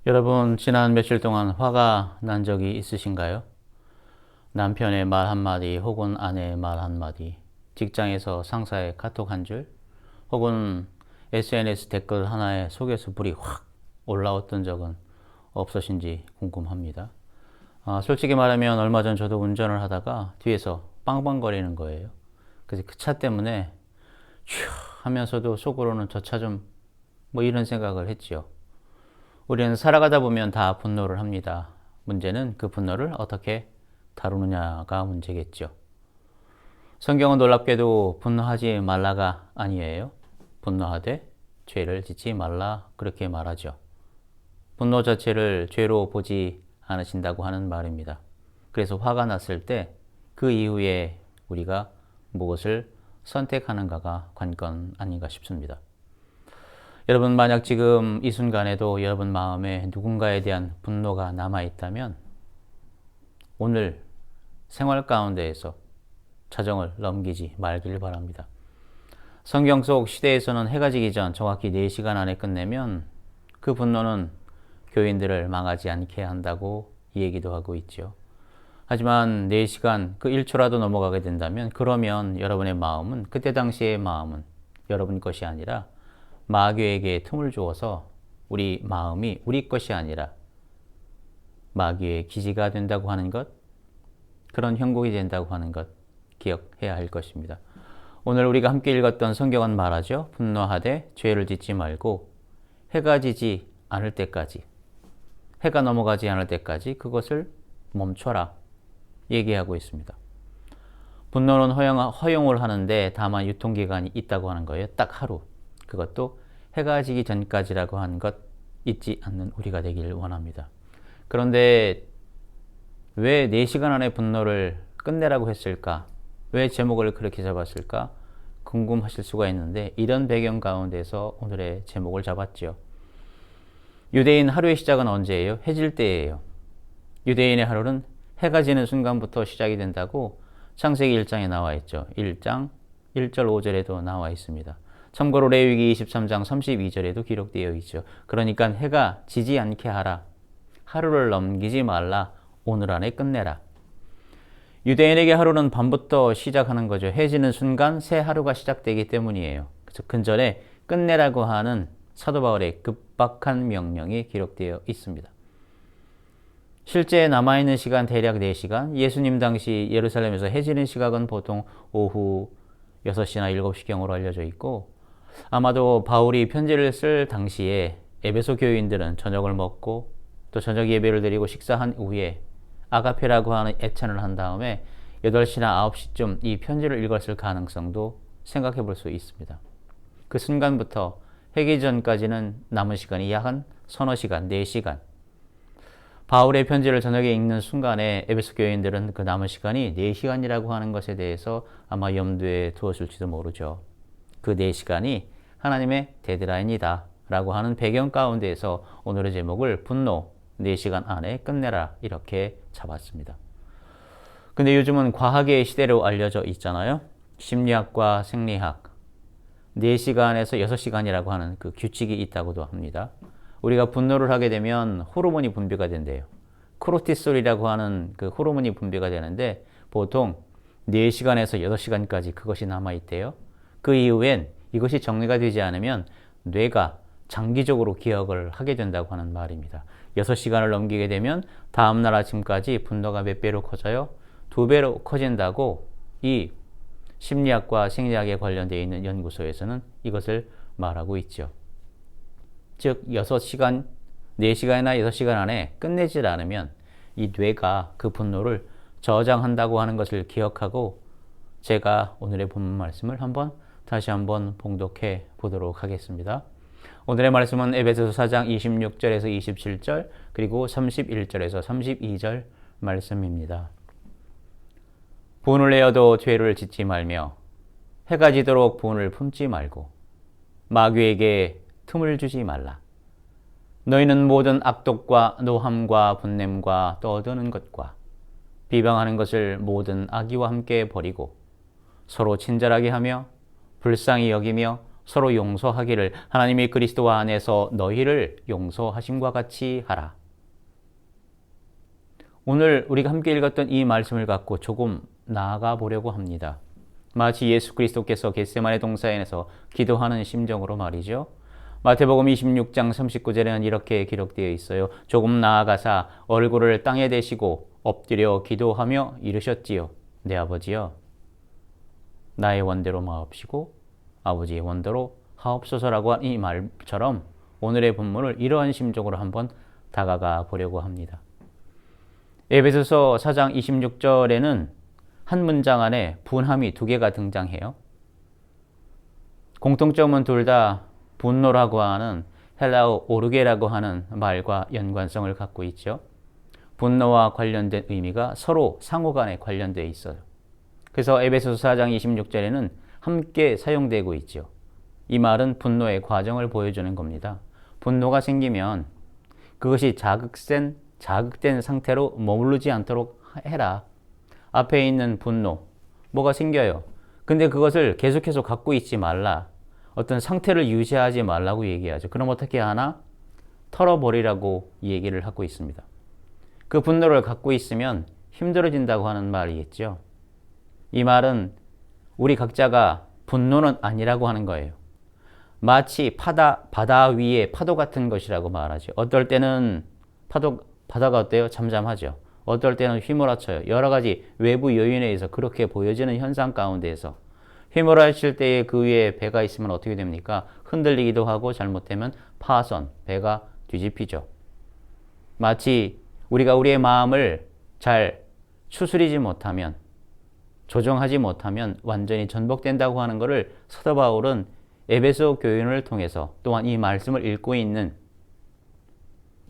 여러분, 지난 며칠 동안 화가 난 적이 있으신가요? 남편의 말 한마디 혹은 아내의 말 한마디, 직장에서 상사의 카톡 한 줄, 혹은 SNS 댓글 하나에 속에서 불이 확 올라왔던 적은 없으신지 궁금합니다. 솔직히 말하면 얼마 전 저도 운전을 하다가 뒤에서 빵빵거리는 거예요. 그래서 그 차 때문에 휴 하면서도 속으로는 저 차 좀 뭐 이런 생각을 했지요. 우리는 살아가다 보면 다 분노를 합니다. 문제는 그 분노를 어떻게 다루느냐가 문제겠죠. 성경은 놀랍게도 분노하지 말라가 아니에요. 분노하되 죄를 짓지 말라 그렇게 말하죠. 분노 자체를 죄로 보지 않으신다고 하는 말입니다. 그래서 화가 났을 때 그 이후에 우리가 무엇을 선택하는가가 관건 아닌가 싶습니다. 여러분, 만약 지금 이 순간에도 여러분 마음에 누군가에 대한 분노가 남아있다면 오늘 생활 가운데에서 자정을 넘기지 말길 바랍니다. 성경 속 시대에서는 해가 지기 전 정확히 4시간 안에 끝내면 그 분노는 교인들을 망하지 않게 한다고 얘기도 하고 있죠. 하지만 4시간 그 1초라도 넘어가게 된다면 그러면 여러분의 마음은 그때 당시의 마음은 여러분 것이 아니라 마귀에게 틈을 주어서 우리 마음이 우리 것이 아니라 마귀의 기지가 된다고 하는 것, 그런 형국이 된다고 하는 것 기억해야 할 것입니다. 오늘 우리가 함께 읽었던 성경은 말하죠. 분노하되 죄를 짓지 말고 해가 지지 않을 때까지, 해가 넘어가지 않을 때까지 그것을 멈춰라 얘기하고 있습니다. 분노는 허용을 하는데 다만 유통기간이 있다고 하는 거예요. 딱 하루. 그것도 해가 지기 전까지라고 하는 것 잊지 않는 우리가 되기를 원합니다. 그런데 왜 4시간 안에 분노를 끝내라고 했을까? 왜 제목을 그렇게 잡았을까? 궁금하실 수가 있는데 이런 배경 가운데서 오늘의 제목을 잡았죠. 유대인 하루의 시작은 언제예요? 해질 때예요. 유대인의 하루는 해가 지는 순간부터 시작이 된다고 창세기 1장에 나와 있죠. 1장 1절 5절에도 나와 있습니다. 참고로 레위기 23장 32절에도 기록되어 있죠. 그러니까 해가 지지 않게 하라. 하루를 넘기지 말라. 오늘 안에 끝내라. 유대인에게 하루는 밤부터 시작하는 거죠. 해 지는 순간 새 하루가 시작되기 때문이에요. 그래서 근절에 끝내라고 하는 사도 바울의 급박한 명령이 기록되어 있습니다. 실제 남아있는 시간 대략 4시간, 예수님 당시 예루살렘에서 해 지는 시각은 보통 오후 6시나 7시경으로 알려져 있고 아마도 바울이 편지를 쓸 당시에 에베소 교인들은 저녁을 먹고 또 저녁 예배를 드리고 식사한 후에 아가페라고 하는 애찬을 한 다음에 8시나 9시쯤 이 편지를 읽었을 가능성도 생각해 볼 수 있습니다. 그 순간부터 해기 전까지는 남은 시간이 약 한 서너 시간, 4시간. 바울의 편지를 저녁에 읽는 순간에 에베소 교인들은 그 남은 시간이 4시간이라고 하는 것에 대해서 아마 염두에 두었을지도 모르죠. 그 4시간이 하나님의 데드라인이다 라고 하는 배경 가운데에서 오늘의 제목을 분노 4시간 안에 끝내라 이렇게 잡았습니다. 근데 요즘은 과학의 시대로 알려져 있잖아요. 심리학과 생리학 4시간에서 6시간이라고 하는 그 규칙이 있다고도 합니다. 우리가 분노를 하게 되면 호르몬이 분비가 된대요. 코르티솔이라고 하는 그 호르몬이 분비가 되는데 보통 4시간에서 8시간까지 그것이 남아있대요. 그 이후엔 이것이 정리가 되지 않으면 뇌가 장기적으로 기억을 하게 된다고 하는 말입니다. 6시간을 넘기게 되면 다음날 아침까지 분노가 몇 배로 커져요? 2배로 커진다고 이 심리학과 생리학에 관련되어 있는 연구소에서는 이것을 말하고 있죠. 즉 6시간, 4시간이나 6시간 안에 끝내질 않으면 이 뇌가 그 분노를 저장한다고 하는 것을 기억하고 제가 오늘의 본문 말씀을 다시 한번 봉독해 보도록 하겠습니다. 오늘의 말씀은 에베소서 4장 26절에서 27절 그리고 31절에서 32절 말씀입니다. 분을 내어도 죄를 짓지 말며 해가 지도록 분을 품지 말고 마귀에게 틈을 주지 말라. 너희는 모든 악독과 노함과 분냄과 떠드는 것과 비방하는 것을 모든 악의와 함께 버리고 서로 친절하게 하며 불쌍히 여기며 서로 용서하기를 하나님이 그리스도 안에서 너희를 용서하심과 같이 하라. 오늘 우리가 함께 읽었던 이 말씀을 갖고 조금 나아가 보려고 합니다. 마치 예수 그리스도께서 겟세마네 동산에서 기도하는 심정으로 말이죠. 마태복음 26장 39절에는 이렇게 기록되어 있어요. 조금 나아가사 얼굴을 땅에 대시고 엎드려 기도하며 이르셨지요. 내 아버지여, 나의 원대로 마옵시고 아버지의 원대로 하옵소서라고 한 이 말처럼 오늘의 본문을 이러한 심정으로 한번 다가가 보려고 합니다. 에베소서 4장 26절에는 한 문장 안에 분함이 두 개가 등장해요. 공통점은 둘 다 분노라고 하는 헬라어 오르게라고 하는 말과 연관성을 갖고 있죠. 분노와 관련된 의미가 서로 상호 간에 관련되어 있어요. 그래서 에베소서 4장 26절에는 함께 사용되고 있죠. 이 말은 분노의 과정을 보여주는 겁니다. 분노가 생기면 그것이 자극된 상태로 머무르지 않도록 해라. 앞에 있는 분노, 뭐가 생겨요. 근데 그것을 계속해서 갖고 있지 말라. 어떤 상태를 유지하지 말라고 얘기하죠. 그럼 어떻게 하나? 털어버리라고 얘기를 하고 있습니다. 그 분노를 갖고 있으면 힘들어진다고 하는 말이 있죠. 이 말은 우리 각자가 분노는 아니라고 하는 거예요. 마치 바다 위에 파도 같은 것이라고 말하죠. 어떨 때는 바다가 어때요? 잠잠하죠. 어떨 때는 휘몰아쳐요. 여러 가지 외부 요인에 의해서 그렇게 보여지는 현상 가운데에서 휘몰아칠 때에 그 위에 배가 있으면 어떻게 됩니까? 흔들리기도 하고 잘못되면 파손, 배가 뒤집히죠. 마치 우리가 우리의 마음을 잘 추스리지 못하면, 조정하지 못하면 완전히 전복된다고 하는 것을 사도 바울은 에베소 교인을 통해서 또한 이 말씀을 읽고 있는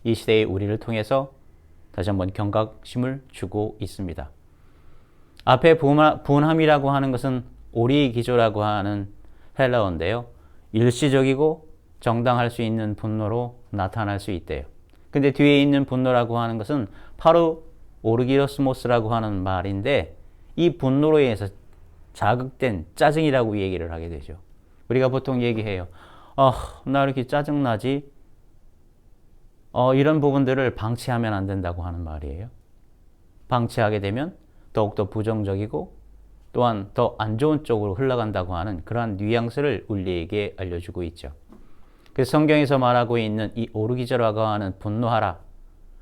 이 시대의 우리를 통해서 다시 한번 경각심을 주고 있습니다. 앞에 분함이라고 하는 것은 오리기조라고 하는 헬라어인데요. 일시적이고 정당할 수 있는 분노로 나타날 수 있대요. 근데 뒤에 있는 분노라고 하는 것은 바로 오르기로스모스라고 하는 말인데 이 분노로 인해서 자극된 짜증이라고 얘기를 하게 되죠. 우리가 보통 얘기해요. 나 이렇게 짜증나지? 이런 부분들을 방치하면 안 된다고 하는 말이에요. 방치하게 되면 더욱더 부정적이고 또한 더 안 좋은 쪽으로 흘러간다고 하는 그러한 뉘앙스를 우리에게 알려주고 있죠. 그래서 성경에서 말하고 있는 이 오르기저라고 하는 분노하라.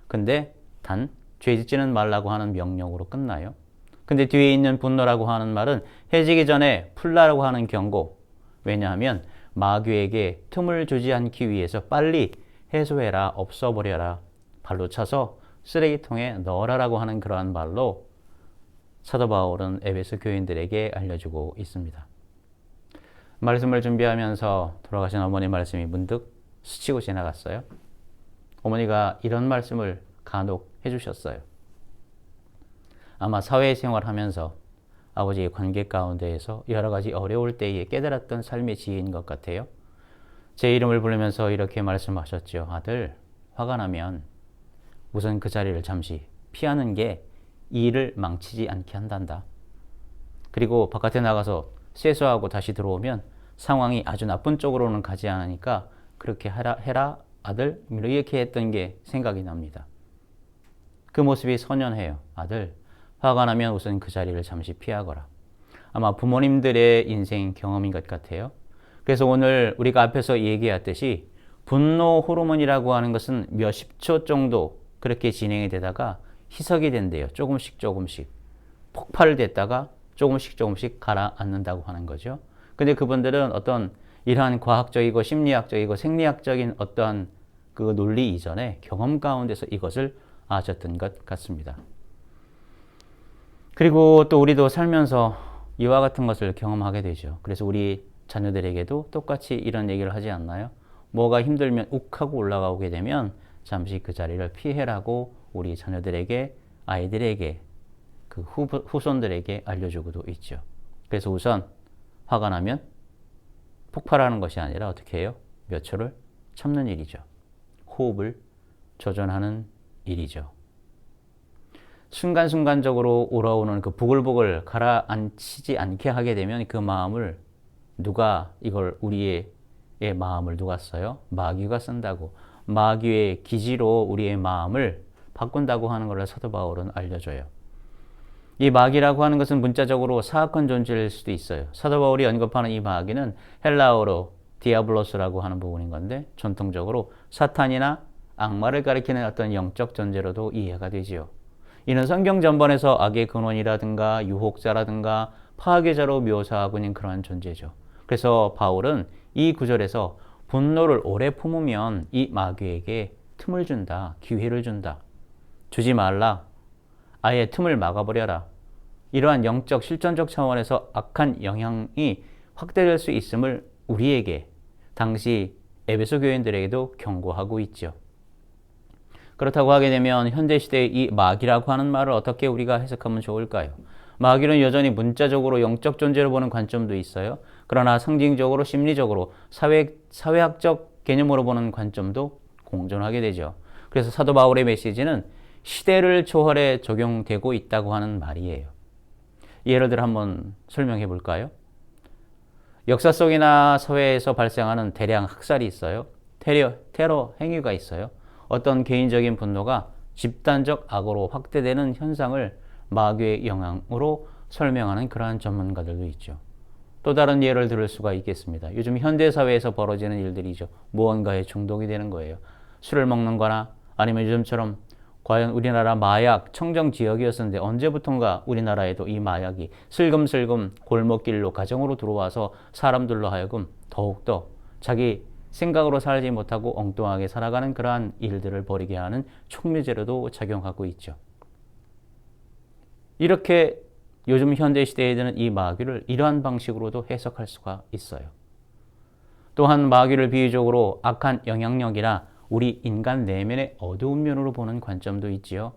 근데 단 죄짓지는 말라고 하는 명령으로 끝나요. 근데 뒤에 있는 분노라고 하는 말은 해지기 전에 풀라라고 하는 경고. 왜냐하면 마귀에게 틈을 주지 않기 위해서 빨리 해소해라, 없어버려라, 발로 차서 쓰레기통에 넣어라라고 하는 그러한 말로 사도 바울은 에베소 교인들에게 알려주고 있습니다. 말씀을 준비하면서 돌아가신 어머니 말씀이 문득 스치고 지나갔어요. 어머니가 이런 말씀을 간혹 해주셨어요. 아마 사회생활하면서 아버지의 관계 가운데에서 여러 가지 어려울 때에 깨달았던 삶의 지혜인 것 같아요. 제 이름을 부르면서 이렇게 말씀하셨죠. 아들, 화가 나면 우선 그 자리를 잠시 피하는 게 일을 망치지 않게 한단다. 그리고 바깥에 나가서 세수하고 다시 들어오면 상황이 아주 나쁜 쪽으로는 가지 않으니까 그렇게 해라 아들, 이렇게 했던 게 생각이 납니다. 그 모습이 선연해요. 아들, 화가 나면 우선 그 자리를 잠시 피하거라. 아마 부모님들의 인생 경험인 것 같아요. 그래서 오늘 우리가 앞에서 얘기했듯이 분노 호르몬이라고 하는 것은 몇십 초 정도 그렇게 진행이 되다가 희석이 된대요. 조금씩 폭발됐다가 조금씩 가라앉는다고 하는 거죠. 근데 그분들은 어떤 이러한 과학적이고 심리학적이고 생리학적인 어떠한 그 논리 이전에 경험 가운데서 이것을 아셨던 것 같습니다. 그리고 또 우리도 살면서 이와 같은 것을 경험하게 되죠. 그래서 우리 자녀들에게도 똑같이 이런 얘기를 하지 않나요? 뭐가 힘들면 욱하고 올라가게 되면 잠시 그 자리를 피해라고 우리 자녀들에게, 아이들에게, 그 후손들에게 알려주고도 있죠. 그래서 우선 화가 나면 폭발하는 것이 아니라 어떻게 해요? 몇 초를 참는 일이죠. 호흡을 조절하는 일이죠. 순간순간적으로 올라오는 그 부글부글 가라앉히지 않게 하게 되면 그 마음을 누가 이걸 우리의 마음을 누가 써요? 마귀가 쓴다고. 마귀의 기지로 우리의 마음을 바꾼다고 하는 것을 사도 바울은 알려줘요. 이 마귀라고 하는 것은 문자적으로 사악한 존재일 수도 있어요. 사도 바울이 언급하는 이 마귀는 헬라어로 디아블로스라고 하는 부분인 건데 전통적으로 사탄이나 악마를 가리키는 어떤 영적 존재로도 이해가 되지요. 이는 성경 전반에서 악의 근원이라든가 유혹자라든가 파괴자로 묘사하고 있는 그러한 존재죠. 그래서 바울은 이 구절에서 분노를 오래 품으면 이 마귀에게 틈을 준다, 기회를 준다. 주지 말라. 아예 틈을 막아버려라. 이러한 영적 실존적 차원에서 악한 영향이 확대될 수 있음을 우리에게 당시 에베소 교인들에게도 경고하고 있죠. 그렇다고 하게 되면 현대시대의 이 마귀라고 하는 말을 어떻게 우리가 해석하면 좋을까요? 마귀는 여전히 문자적으로 영적 존재로 보는 관점도 있어요. 그러나 상징적으로 심리적으로 사회학적 개념으로 보는 관점도 공존하게 되죠. 그래서 사도 바울의 메시지는 시대를 초월해 적용되고 있다고 하는 말이에요. 예를 들어 한번 설명해 볼까요? 역사 속이나 사회에서 발생하는 대량 학살이 있어요. 테러 행위가 있어요. 어떤 개인적인 분노가 집단적 악으로 확대되는 현상을 마귀의 영향으로 설명하는 그러한 전문가들도 있죠. 또 다른 예를 들을 수가 있겠습니다. 요즘 현대사회에서 벌어지는 일들이죠. 무언가에 중독이 되는 거예요. 술을 먹는 거나 아니면 요즘처럼 과연 우리나라 마약 청정 지역이었는데 언제부턴가 우리나라에도 이 마약이 슬금슬금 골목길로 가정으로 들어와서 사람들로 하여금 더욱더 자기 생각으로 살지 못하고 엉뚱하게 살아가는 그러한 일들을 벌이게 하는 촉매제로도 작용하고 있죠. 이렇게 요즘 현대시대에 드는 이 마귀를 이러한 방식으로도 해석할 수가 있어요. 또한 마귀를 비유적으로 악한 영향력이나 우리 인간 내면의 어두운 면으로 보는 관점도 있지요.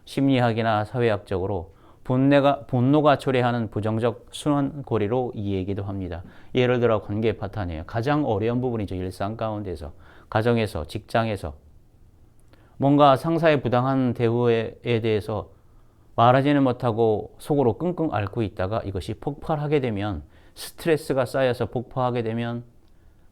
심리학이나 사회학적으로 분노가 초래하는 부정적 순환고리로 이해하기도 합니다. 예를 들어 관계 파탄이에요. 가장 어려운 부분이죠. 일상 가운데서, 가정에서, 직장에서 뭔가 상사의 부당한 대우에 대해서 말하지는 못하고 속으로 끙끙 앓고 있다가 이것이 폭발하게 되면 스트레스가 쌓여서 폭파하게 되면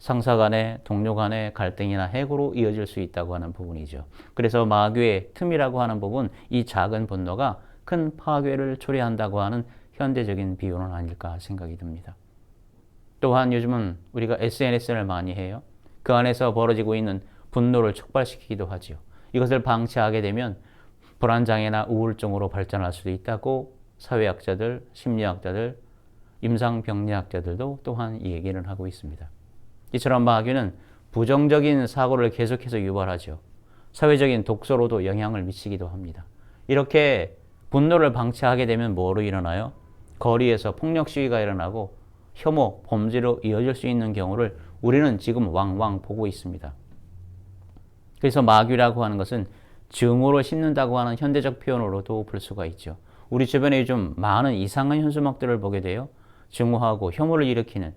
상사 간의 동료 간의 갈등이나 해고로 이어질 수 있다고 하는 부분이죠. 그래서 마귀의 틈이라고 하는 부분, 이 작은 분노가 큰 파괴를 초래한다고 하는 현대적인 비유는 아닐까 생각이 듭니다. 또한 요즘은 우리가 SNS를 많이 해요. 그 안에서 벌어지고 있는 분노를 촉발시키기도 하죠. 이것을 방치하게 되면 불안장애나 우울증으로 발전할 수도 있다고 사회학자들, 심리학자들, 임상병리학자들도 또한 이 얘기를 하고 있습니다. 이처럼 마귀는 부정적인 사고를 계속해서 유발하죠. 사회적인 독소로도 영향을 미치기도 합니다. 이렇게 분노를 방치하게 되면 뭐로 일어나요? 거리에서 폭력 시위가 일어나고 혐오, 범죄로 이어질 수 있는 경우를 우리는 지금 왕왕 보고 있습니다. 그래서 마귀라고 하는 것은 증오를 심는다고 하는 현대적 표현으로도 볼 수가 있죠. 우리 주변에 요즘 많은 이상한 현수막들을 보게 돼요. 증오하고 혐오를 일으키는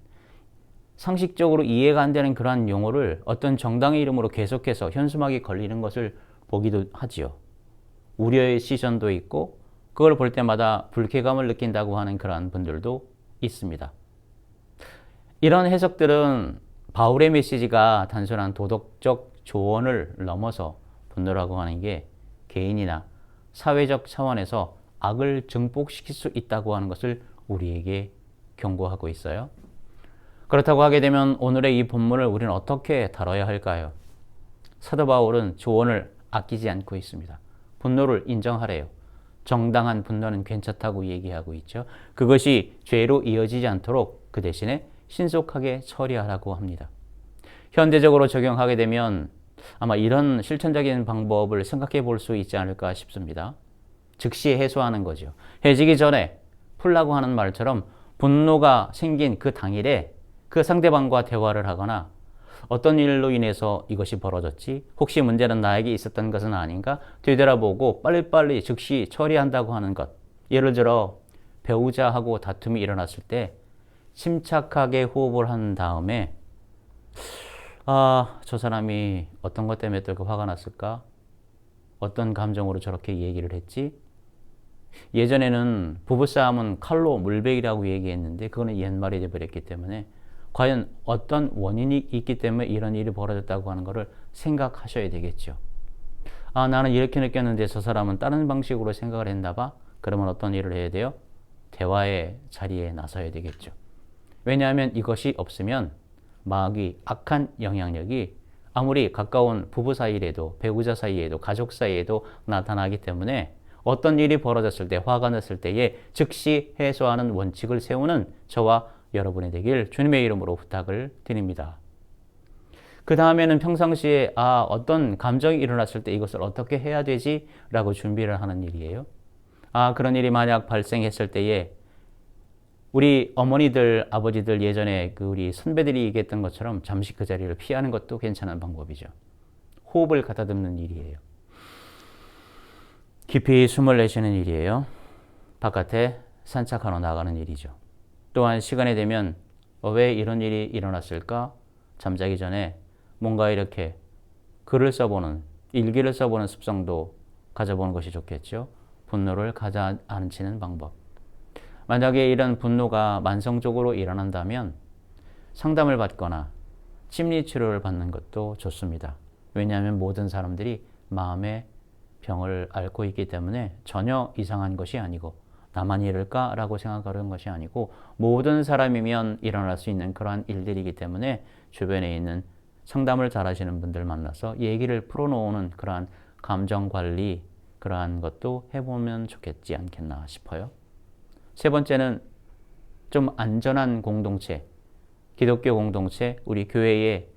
상식적으로 이해가 안 되는 그러한 용어를 어떤 정당의 이름으로 계속해서 현수막이 걸리는 것을 보기도 하지요. 우려의 시선도 있고 그걸 볼 때마다 불쾌감을 느낀다고 하는 그러한 분들도 있습니다. 이런 해석들은 바울의 메시지가 단순한 도덕적 조언을 넘어서 분노라고 하는 게 개인이나 사회적 차원에서 악을 증폭시킬 수 있다고 하는 것을 우리에게 경고하고 있어요. 그렇다고 하게 되면 오늘의 이 본문을 우리는 어떻게 다뤄야 할까요? 사도 바울은 조언을 아끼지 않고 있습니다. 분노를 인정하래요. 정당한 분노는 괜찮다고 얘기하고 있죠. 그것이 죄로 이어지지 않도록 그 대신에 신속하게 처리하라고 합니다. 현대적으로 적용하게 되면 아마 이런 실천적인 방법을 생각해 볼 수 있지 않을까 싶습니다. 즉시 해소하는 거죠. 해지기 전에 풀라고 하는 말처럼 분노가 생긴 그 당일에 그 상대방과 대화를 하거나 어떤 일로 인해서 이것이 벌어졌지? 혹시 문제는 나에게 있었던 것은 아닌가? 되돌아보고 빨리빨리 즉시 처리한다고 하는 것. 예를 들어 배우자하고 다툼이 일어났을 때 침착하게 호흡을 한 다음에 저 사람이 어떤 것 때문에 또 화가 났을까? 어떤 감정으로 저렇게 얘기를 했지? 예전에는 부부싸움은 칼로 물베기라고 얘기했는데 그거는 옛말이 돼버렸기 때문에 과연 어떤 원인이 있기 때문에 이런 일이 벌어졌다고 하는 것을 생각하셔야 되겠죠. 아, 나는 이렇게 느꼈는데 저 사람은 다른 방식으로 생각을 했나 봐. 그러면 어떤 일을 해야 돼요? 대화의 자리에 나서야 되겠죠. 왜냐하면 이것이 없으면 마귀, 악한 영향력이 아무리 가까운 부부 사이에도, 배우자 사이에도, 가족 사이에도 나타나기 때문에 어떤 일이 벌어졌을 때, 화가 났을 때에 즉시 해소하는 원칙을 세우는 저와 여러분이 되길 주님의 이름으로 부탁을 드립니다. 그 다음에는 평상시에 어떤 감정이 일어났을 때 이것을 어떻게 해야 되지? 라고 준비를 하는 일이에요. 그런 일이 만약 발생했을 때에 우리 어머니들, 아버지들 예전에 우리 선배들이 얘기했던 것처럼 잠시 그 자리를 피하는 것도 괜찮은 방법이죠. 호흡을 가다듬는 일이에요. 깊이 숨을 내쉬는 일이에요. 바깥에 산책하러 나가는 일이죠. 또한 시간이 되면 왜 이런 일이 일어났을까? 잠자기 전에 뭔가 이렇게 글을 써보는, 일기를 써보는 습성도 가져보는 것이 좋겠죠. 분노를 가라앉히는 방법. 만약에 이런 분노가 만성적으로 일어난다면 상담을 받거나 심리치료를 받는 것도 좋습니다. 왜냐하면 모든 사람들이 마음의 병을 앓고 있기 때문에 전혀 이상한 것이 아니고 나만 이럴까라고 생각하는 것이 아니고 모든 사람이면 일어날 수 있는 그러한 일들이기 때문에 주변에 있는 상담을 잘 하시는 분들 만나서 얘기를 풀어놓는 그러한 감정관리 그러한 것도 해보면 좋겠지 않겠나 싶어요. 세 번째는 좀 안전한 공동체, 기독교 공동체, 우리 교회에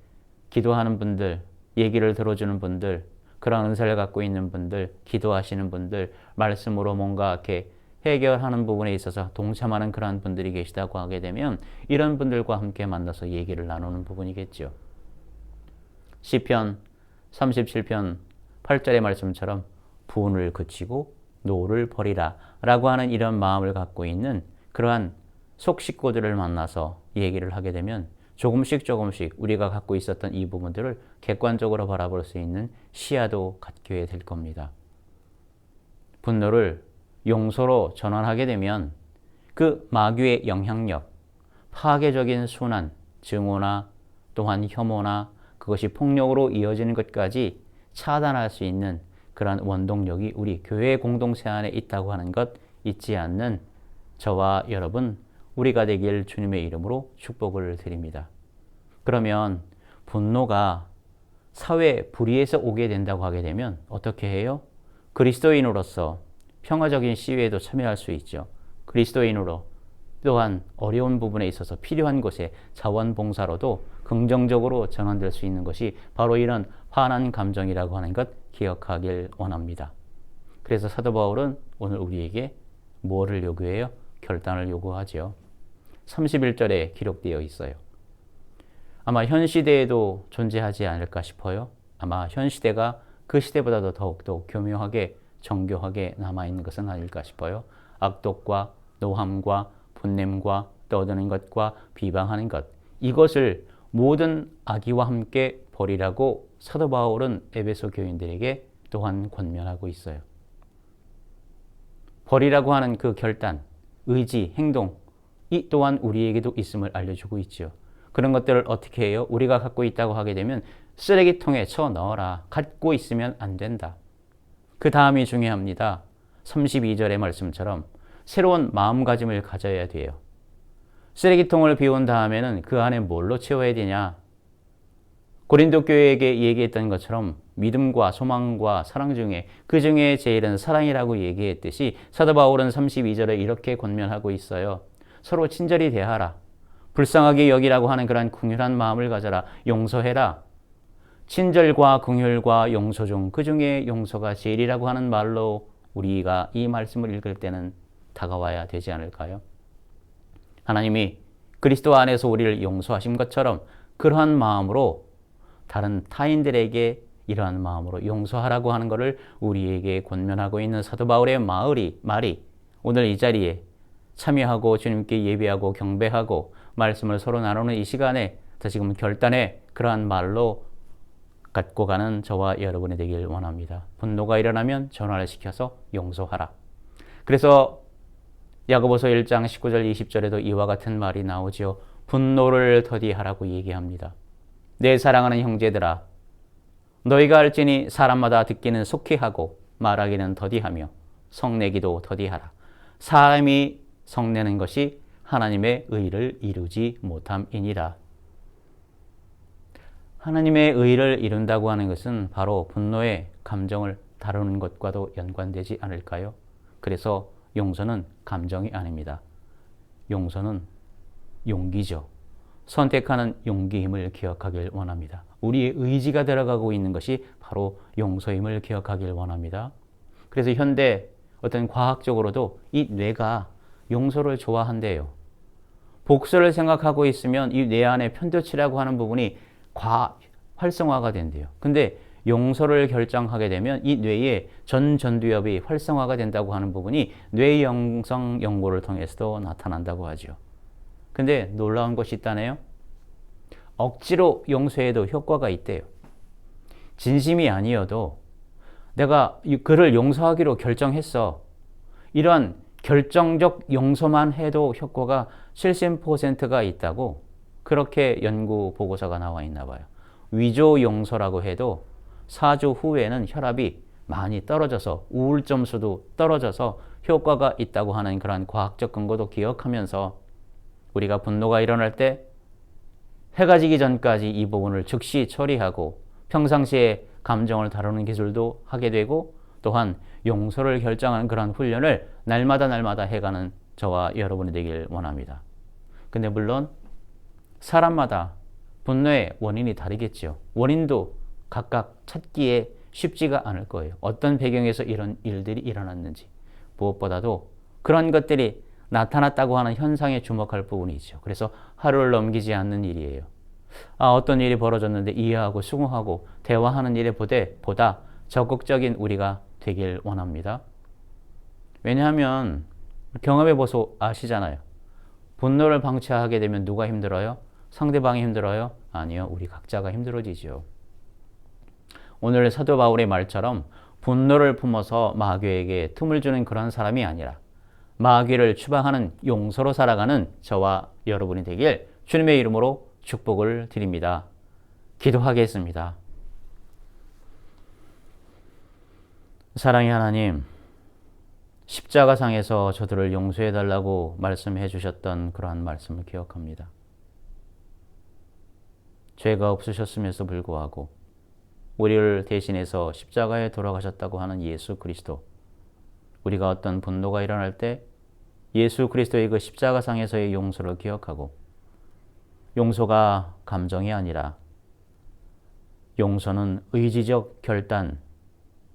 기도하는 분들, 얘기를 들어주는 분들, 그런 은사를 갖고 있는 분들, 기도하시는 분들, 말씀으로 뭔가 이렇게 해결하는 부분에 있어서 동참하는 그런 분들이 계시다고 하게 되면 이런 분들과 함께 만나서 얘기를 나누는 부분이겠죠. 시편 37편 8절의 말씀처럼 분을 그치고 노를 버리라 라고 하는 이런 마음을 갖고 있는 그러한 속 식구들을 만나서 얘기를 하게 되면 조금씩 우리가 갖고 있었던 이 부분들을 객관적으로 바라볼 수 있는 시야도 갖게 될 겁니다. 분노를 용서로 전환하게 되면 그 마귀의 영향력, 파괴적인 순환, 증오나 또한 혐오나 그것이 폭력으로 이어지는 것까지 차단할 수 있는 그러한 원동력이 우리 교회 공동체 안에 있다고 하는 것 잊지 않는 저와 여러분 우리가 되길 주님의 이름으로 축복을 드립니다. 그러면 분노가 사회 불의에서 오게 된다고 하게 되면 어떻게 해요? 그리스도인으로서 평화적인 시위에도 참여할 수 있죠. 그리스도인으로 또한 어려운 부분에 있어서 필요한 곳에 자원봉사로도 긍정적으로 전환될 수 있는 것이 바로 이런 화난 감정이라고 하는 것 기억하길 원합니다. 그래서 사도 바울은 오늘 우리에게 뭐를 요구해요? 결단을 요구하죠. 31절에 기록되어 있어요. 아마 현 시대에도 존재하지 않을까 싶어요. 아마 현 시대가 그 시대보다도 더욱더 교묘하게 정교하게 남아있는 것은 아닐까 싶어요. 악독과 노함과 분냄과 떠드는 것과 비방하는 것 이것을 모든 악의와 함께 버리라고 사도 바울은 에베소 교인들에게 또한 권면하고 있어요. 버리라고 하는 그 결단, 의지, 행동 이 또한 우리에게도 있음을 알려주고 있죠. 그런 것들을 어떻게 해요? 우리가 갖고 있다고 하게 되면 쓰레기통에 쳐 넣어라. 갖고 있으면 안 된다. 그 다음이 중요합니다. 32절의 말씀처럼 새로운 마음가짐을 가져야 돼요. 쓰레기통을 비운 다음에는 그 안에 뭘로 채워야 되냐? 고린도 교회에게 얘기했던 것처럼 믿음과 소망과 사랑 중에 그 중에 제일은 사랑이라고 얘기했듯이 사도 바울은 32절에 이렇게 권면하고 있어요. 서로 친절히 대하라. 불쌍하게 여기라고 하는 그런 긍휼한 마음을 가져라. 용서해라. 친절과 긍휼과 용서 중 그 중에 용서가 제일이라고 하는 말로 우리가 이 말씀을 읽을 때는 다가와야 되지 않을까요? 하나님이 그리스도 안에서 우리를 용서하신 것처럼 그러한 마음으로 다른 타인들에게 이러한 마음으로 용서하라고 하는 것을 우리에게 권면하고 있는 사도 바울의 말이 오늘 이 자리에 참여하고 주님께 예배하고 경배하고 말씀을 서로 나누는 이 시간에 다시금 결단의 그러한 말로 갖고 가는 저와 여러분이 되길 원합니다. 분노가 일어나면 전화를 시켜서 용서하라. 그래서 야고보서 1장 19절 20절에도 이와 같은 말이 나오죠. 분노를 더디하라고 얘기합니다. 내 사랑하는 형제들아, 너희가 알지니 사람마다 듣기는 속히 하고 말하기는 더디하며 성내기도 더디하라. 사람이 성내는 것이 하나님의 의를 이루지 못함이니라. 하나님의 의를 이룬다고 하는 것은 바로 분노의 감정을 다루는 것과도 연관되지 않을까요? 그래서 용서는 감정이 아닙니다. 용서는 용기죠. 선택하는 용기임을 기억하길 원합니다. 우리의 의지가 들어가고 있는 것이 바로 용서임을 기억하길 원합니다. 그래서 현대 어떤 과학적으로도 이 뇌가 용서를 좋아한대요. 복수를 생각하고 있으면 이 뇌 안에 편도치라고 하는 부분이 활성화가 된대요. 근데 용서를 결정하게 되면 이 뇌의 전두엽이 활성화가 된다고 하는 부분이 뇌영성 연구를 통해서도 나타난다고 하죠. 근데 놀라운 것이 있다네요. 억지로 용서해도 효과가 있대요. 진심이 아니어도 내가 그를 용서하기로 결정했어. 이런 결정적 용서만 해도 효과가 70%가 있다고 그렇게 연구 보고서가 나와 있나 봐요. 위조 용서라고 해도 4주 후에는 혈압이 많이 떨어져서 우울점 수도 떨어져서 효과가 있다고 하는 그런 과학적 근거도 기억하면서 우리가 분노가 일어날 때 해가 지기 전까지 이 부분을 즉시 처리하고 평상시에 감정을 다루는 기술도 하게 되고 또한 용서를 결정하는 그런 훈련을 날마다 해가는 저와 여러분이 되길 원합니다. 근데 물론 사람마다 분노의 원인이 다르겠죠. 원인도 각각 찾기에 쉽지가 않을 거예요. 어떤 배경에서 이런 일들이 일어났는지. 무엇보다도 그런 것들이 나타났다고 하는 현상에 주목할 부분이 있죠. 그래서 하루를 넘기지 않는 일이에요. 어떤 일이 벌어졌는데 이해하고 수긍하고 대화하는 일에 보다 적극적인 우리가 되길 원합니다. 왜냐하면 경험해보소 아시잖아요. 분노를 방치하게 되면 누가 힘들어요? 상대방이 힘들어요? 아니요. 우리 각자가 힘들어지죠. 오늘 사도 바울의 말처럼 분노를 품어서 마귀에게 틈을 주는 그런 사람이 아니라 마귀를 추방하는 용서로 살아가는 저와 여러분이 되길 주님의 이름으로 축복을 드립니다. 기도하겠습니다. 사랑의 하나님, 십자가상에서 저들을 용서해달라고 말씀해 주셨던 그러한 말씀을 기억합니다. 죄가 없으셨음에도 불구하고 우리를 대신해서 십자가에 돌아가셨다고 하는 예수 그리스도, 우리가 어떤 분노가 일어날 때 예수 그리스도의 그 십자가상에서의 용서를 기억하고 용서가 감정이 아니라 용서는 의지적 결단,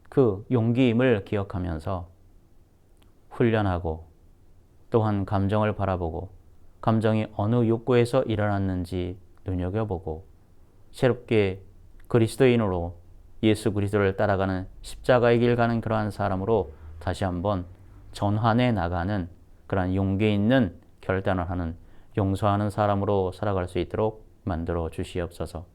그 용기임을 기억하면서 훈련하고 또한 감정을 바라보고 감정이 어느 욕구에서 일어났는지 눈여겨보고 새롭게 그리스도인으로 예수 그리스도를 따라가는 십자가의 길 가는 그러한 사람으로 다시 한번 전환해 나가는 그러한 용기 있는 결단을 하는 용서하는 사람으로 살아갈 수 있도록 만들어 주시옵소서.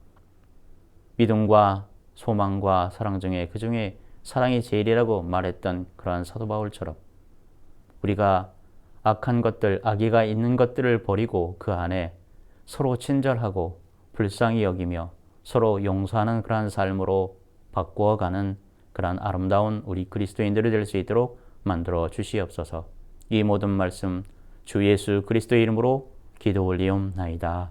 믿음과 소망과 사랑 중에 그 중에 사랑이 제일이라고 말했던 그러한 사도 바울처럼 우리가 악한 것들, 악의가 있는 것들을 버리고 그 안에 서로 친절하고 불쌍히 여기며 서로 용서하는 그러한 삶으로 바꾸어가는 그러한 아름다운 우리 그리스도인들이 될 수 있도록 만들어 주시옵소서. 이 모든 말씀 주 예수 그리스도의 이름으로 기도 올리옵나이다.